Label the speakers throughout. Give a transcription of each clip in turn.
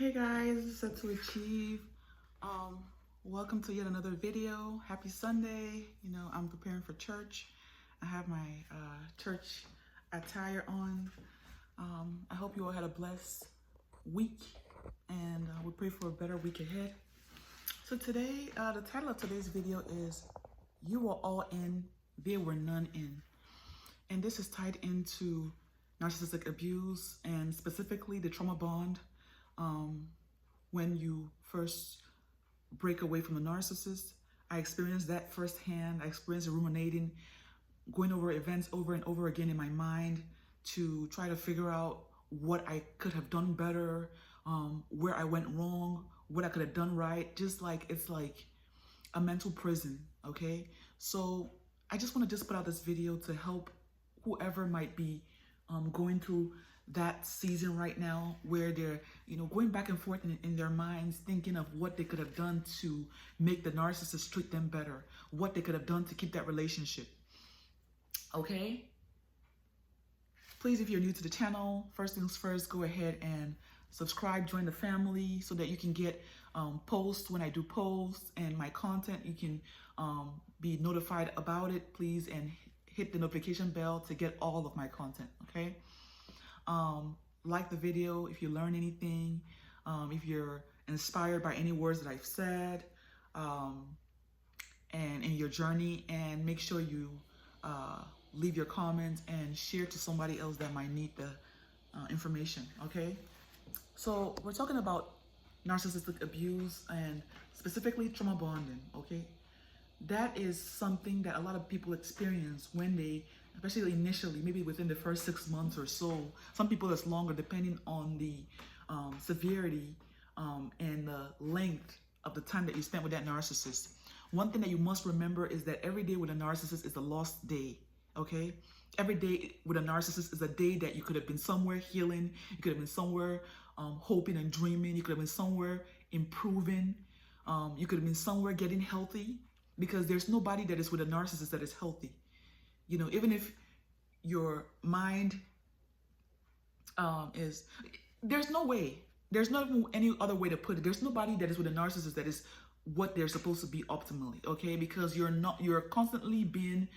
Speaker 1: Hey guys, Set to Achieve. Welcome to yet another video. Happy Sunday. I'm preparing for church. I have my church attire on. I hope you all had a blessed week, and we pray for a better week ahead. So today, the title of today's video is "You Were All In, There Were None In," and this is tied into narcissistic abuse and specifically the trauma bond. When you first break away from the narcissist, I experienced that firsthand. I experienced ruminating, going over events over and over again in my mind to try to figure out what I could have done better, where I went wrong, what I could have done right. Just like it's like a mental prison, okay? So I just want to put out this video to help whoever might be going through that season right now, where they're going back and forth in their minds, thinking of what they could have done to make the narcissist treat them better, what they could have done to keep that relationship. Okay, please, if you're new to the channel, first things first, go ahead and subscribe, join the family, so that you can get posts when I do posts and my content. You can be notified about it, please, and hit the notification bell to get all of my content. Okay, like the video if you learn anything, if you're inspired by any words that I've said, and in your journey, and make sure you leave your comments and share to somebody else that might need the information. Okay, so we're talking about narcissistic abuse and specifically trauma bonding. Okay, that is something that a lot of people experience when they, especially initially, maybe within the first 6 months or so. Some people it's longer, depending on the severity and the length of the time that you spent with that narcissist. One thing that you must remember is that every day with a narcissist is a lost day, okay? Every day with a narcissist is a day that you could have been somewhere healing, you could have been somewhere hoping and dreaming, you could have been somewhere improving, you could have been somewhere getting healthy, because there's nobody that is with a narcissist that is healthy. Even if your mind there's no any other way to put it. There's nobody that is with a narcissist that is what they're supposed to be optimally, okay? Because you're constantly being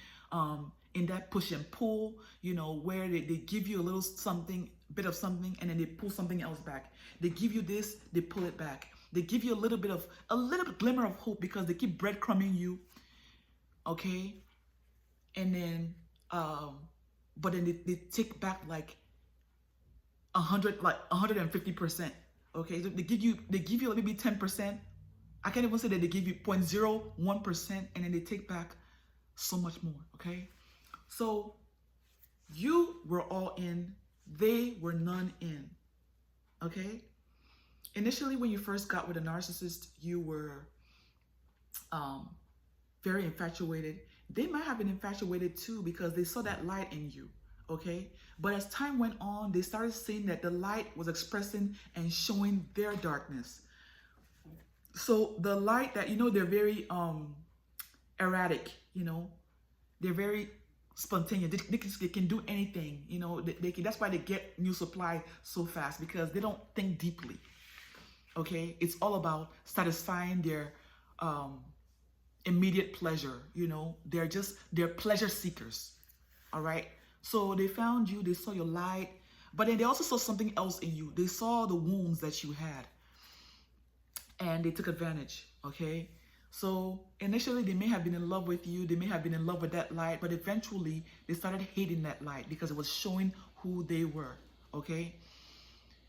Speaker 1: in that push and pull, where they give you a little something, bit of something, and then they pull something else back. They give you this, they pull it back. They give you a little glimmer of hope because they keep breadcrumbing you, okay? And then, but then they take back like 150%. Okay, so they give you maybe 10%. I can't even say that they give you 0.01%, and then they take back so much more. Okay, so you were all in, they were none in. Okay, initially when you first got with a narcissist, you were very infatuated. They might have been infatuated too because they saw that light in you, okay? But as time went on, they started seeing that the light was expressing and showing their darkness. So the light that, they're very erratic, they're very spontaneous. They can do anything, that's why they get new supply so fast, because they don't think deeply, okay? It's all about satisfying their immediate pleasure. They're pleasure seekers. All right, so they found you, they saw your light, but then they also saw something else in you. They saw the wounds that you had, and they took advantage. Okay, so initially they may have been in love with you, they may have been in love with that light, but eventually they started hating that light because it was showing who they were. Okay,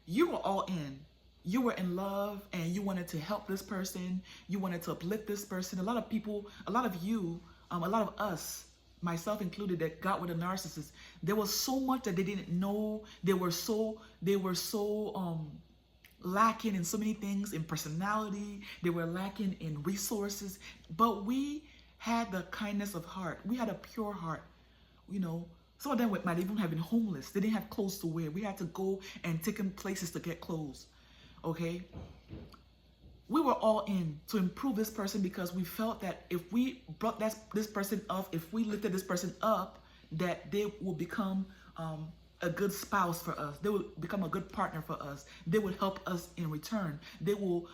Speaker 1: you were all in. You were in love and you wanted to help this person. You wanted to uplift this person. A lot of people, a lot of you, a lot of us, myself included, that got with a narcissist, there was so much that they didn't know. They were so lacking in so many things, in personality. They were lacking in resources. But we had the kindness of heart. We had a pure heart. Some of them might even have been homeless. They didn't have clothes to wear. We had to go and take them places to get clothes. Okay, we were all in to improve this person because we felt that if we brought this person up, if we lifted this person up, that they will become a good spouse for us. They will become a good partner for us. They will help us in return. They will,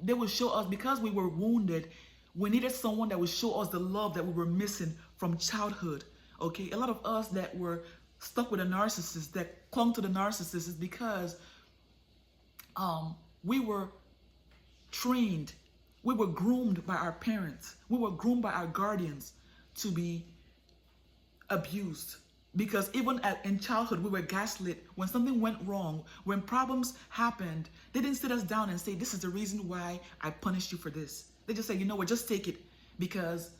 Speaker 1: they will show us, because we were wounded, we needed someone that would show us the love that we were missing from childhood. Okay, a lot of us that were stuck with a narcissist, that clung to the narcissist, is because we were trained, we were groomed by our parents, we were groomed by our guardians to be abused. Because even in childhood, we were gaslit. When something went wrong, when problems happened, they didn't sit us down and say, this is the reason why I punished you for this. They just say, you know what, just take it, because,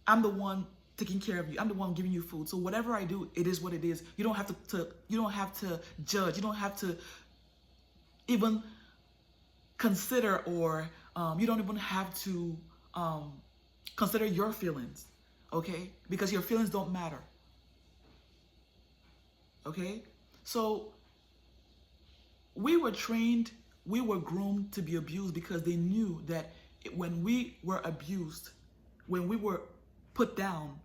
Speaker 1: I'm the one taking care of you. I'm the one giving you food. So whatever I do, it is what it is. You don't have you don't have to judge. You don't have to even consider, or you don't even have to consider your feelings. Okay? Because your feelings don't matter. Okay? So we were trained, we were groomed to be abused, because they knew that when we were abused, when we were put down,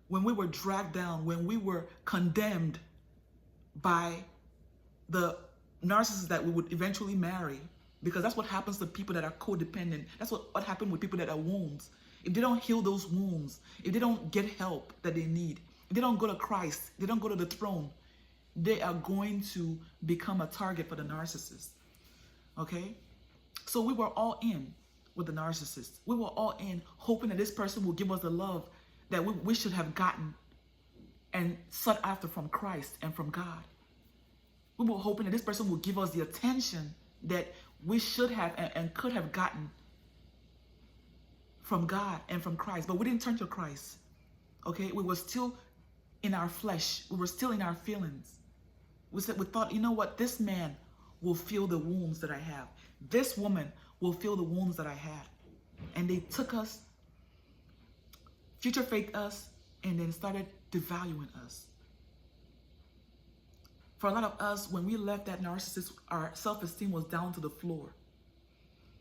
Speaker 1: when we were dragged down, when we were condemned by the narcissist that we would eventually marry, because that's what happens to people that are codependent. That's what happened with people that are wounds. If they don't heal those wounds, if they don't get help that they need, if they don't go to Christ, they don't go to the throne, they are going to become a target for the narcissist. Okay? So we were all in with the narcissist. We were all in hoping that this person will give us the love that we should have gotten and sought after from Christ and from God. We were hoping that this person will give us the attention that we should have and could have gotten from God and from Christ. But we didn't turn to Christ. Okay? We were still in our flesh. We were still in our feelings. We thought, you know what? This man will feel the wounds that I have. This woman will feel the wounds that I had. And they took us, future-faked us, and then started devaluing us. For a lot of us, when we left that narcissist, our self-esteem was down to the floor.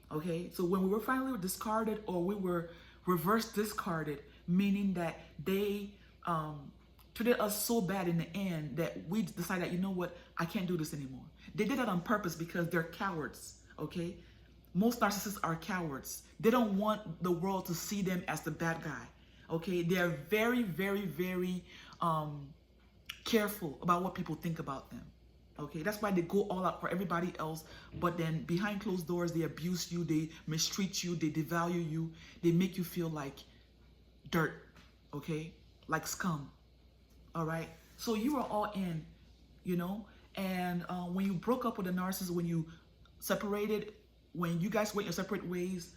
Speaker 1: Okay? So when we were finally discarded, or we were reverse discarded, meaning that they treated us so bad in the end that we decided, you know what, I can't do this anymore. They did that on purpose because they're cowards. Okay? Most narcissists are cowards. They don't want the world to see them as the bad guy. Okay? They're very, very, very careful about what people think about them. Okay? That's why they go all out for everybody else, but then behind closed doors, they abuse you, they mistreat you, they devalue you, they make you feel like dirt. Okay? Like scum. All right? So you were all in, and when you broke up with a narcissist, when you separated, when you guys went your separate ways,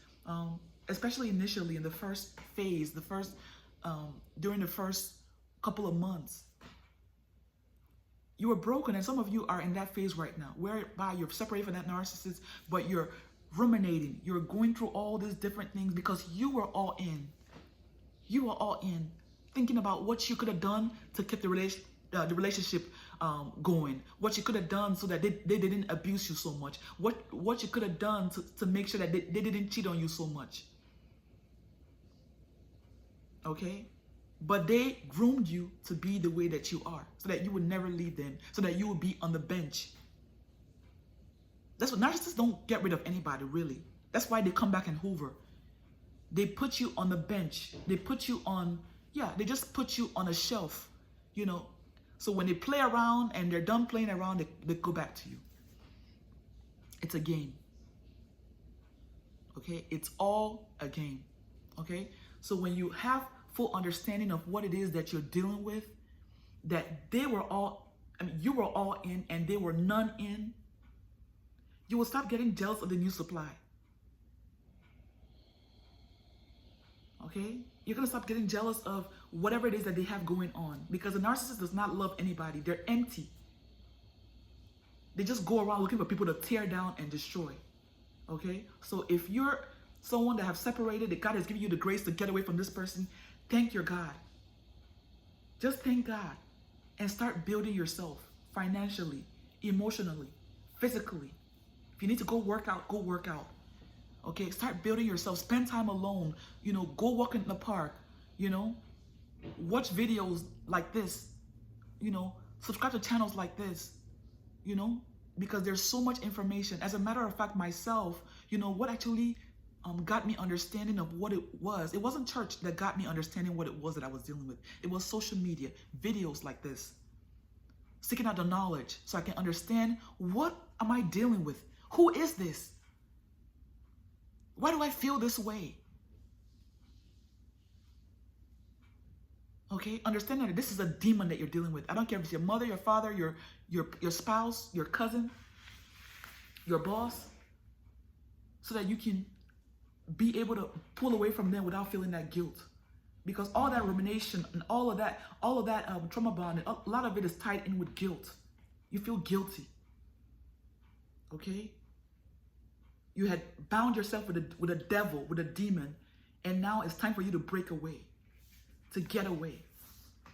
Speaker 1: especially initially in the first phase, during the first couple of months, you were broken, and some of you are in that phase right now, whereby you're separated from that narcissist, but you're ruminating, you're going through all these different things because you were all in. You were all in, thinking about what you could have done to keep the relationship going, what you could have done so that they didn't abuse you so much, what you could have done to make sure that they didn't cheat on you so much. Okay? But they groomed you to be the way that you are, so that you would never leave them, so that you would be on the bench. That's what narcissists don't get rid of anybody, really. That's why they come back and hover. They put you on the bench. They put you on, they just put you on a shelf, So when they play around and they're done playing around, they go back to you. It's a game. Okay? It's all a game. Okay? So when you have full understanding of what it is that you're dealing with, that you were all in and they were none in, you will stop getting jealous of the new supply. Okay? You're going to stop getting jealous of whatever it is that they have going on, because a narcissist does not love anybody. They're empty. They just go around looking for people to tear down and destroy. Okay? So if you're someone that have separated, that God has given you the grace to get away from this person, thank your God. Just thank God and start building yourself financially, emotionally, physically. If you need to go work out, go work out. Okay, start building yourself. Spend time alone. Go walk in the park. watch videos like this, you know, subscribe to channels like this, you know, because there's so much information. As a matter of fact, myself, you know, what actually got me understanding of what it was. It wasn't church that got me understanding what it was that I was dealing with. It was social media, videos like this, seeking out the knowledge so I can understand, what am I dealing with? Who is this? Why do I feel this way? Okay, understand that this is a demon that you're dealing with. I don't care if it's your mother, your father, your spouse, your cousin, your boss, so that you can be able to pull away from them without feeling that guilt. Because all that rumination and all of that trauma bond, a lot of it is tied in with guilt. You feel guilty. Okay? You had bound yourself with a devil, with a demon, and now it's time for you to break away, to get away,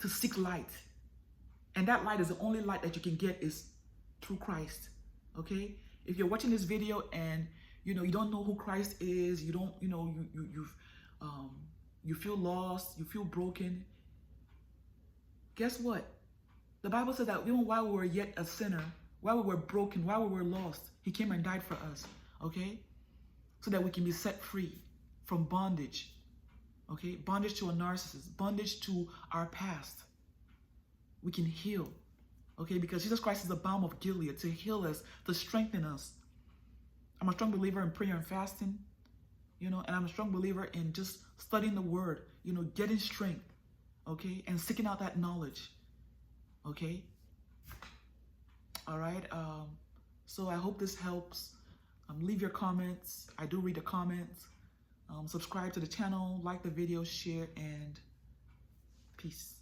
Speaker 1: to seek light. And that light is the only light that you can get is through Christ. Okay? If you're watching this video and you don't know who Christ is, you feel lost, you feel broken, guess what? The Bible says that even while we were yet a sinner, while we were broken, while we were lost, he came and died for us, okay? So that we can be set free from bondage, okay? Bondage to a narcissist, bondage to our past. We can heal, okay? Because Jesus Christ is the balm of Gilead to heal us, to strengthen us. I'm a strong believer in prayer and fasting, and I'm a strong believer in just studying the word, getting strength, okay? And seeking out that knowledge, okay? All right. So I hope this helps. Leave your comments. I do read the comments. Subscribe to the channel, like the video, share, and peace.